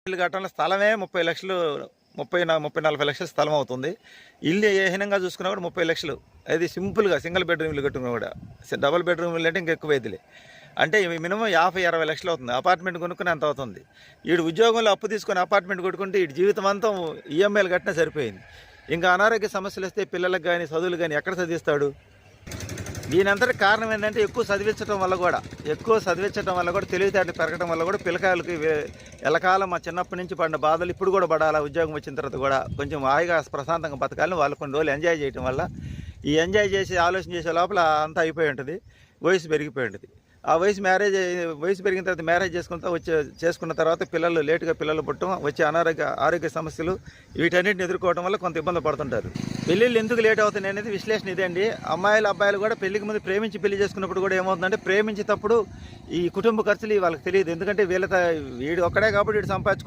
ఇల్లు కట్టడంలో స్థలమే 30 లక్షలు, 30-40 లక్షల స్థలం అవుతుంది. ఇల్లు ఏ హీనంగా చూసుకున్నా కూడా 30 లక్షలు. అది సింపుల్గా సింగిల్ బెడ్రూమ్ ఇల్లు కట్టుకున్నా కూడా. డబుల్ బెడ్రూమ్ ఇల్లు అంటే ఇంకా ఎక్కువ అవుతుంది. అంటే మినిమం 50-60 లక్షలు అవుతుంది. అపార్ట్మెంట్ కొనుక్కుని అంత అవుతుంది. వీడు ఉద్యోగంలో అప్పు తీసుకొని అపార్ట్మెంట్ కొట్టుకుంటే వీడి జీవితం అంతా ఈఎంఐలు కట్టినా సరిపోయింది. ఇంకా అనారోగ్య సమస్యలు వస్తే పిల్లలకు కానీ చదువులు కానీ ఎక్కడ చదివిస్తాడు? దీని అంతటి కారణం ఏంటంటే ఎక్కువ చదివించడం వల్ల కూడా తెలివితేటలు పెరగడం వల్ల కూడా పిల్లకాయలకి ఎల్లకాలం మా చిన్నప్పటి నుంచి పడిన బాధలు ఇప్పుడు కూడా పడాలా, ఉద్యోగం వచ్చిన తర్వాత కూడా కొంచెం హాయిగా ప్రశాంతంగా బతకాలని వాళ్ళు కొన్ని రోజులు ఎంజాయ్ చేయడం వల్ల ఈ ఎంజాయ్ చేసి ఆలోచన చేసే లోపల అంతా అయిపోయి ఉంటుంది. వయసు పెరిగిపోయి ఉంటుంది. ఆ వయసు పెరిగిన తర్వాత మ్యారేజ్ చేసుకున్న తర్వాత లేటుగా పిల్లలు పుట్టడం, వచ్చే ఆరోగ్య సమస్యలు వీటన్నిటిని ఎదుర్కోవడం వల్ల కొంత ఇబ్బంది పడుతుంటారు. పెళ్ళిళ్ళు ఎందుకు లేట్ అవుతున్నాయి అనేది విశ్లేషణ ఇదే అండి. అమ్మాయిలు అబ్బాయిలు కూడా పెళ్లికి ముందు ప్రేమించి పెళ్లి చేసుకున్నప్పుడు కూడా ఏమవుతుందంటే ప్రేమించేటప్పుడు ఈ కుటుంబ ఖర్చులు వాళ్ళకి తెలియదు. ఎందుకంటే వీడు ఒక్కడే కాబట్టి వీడు సంపాదించుకుంటే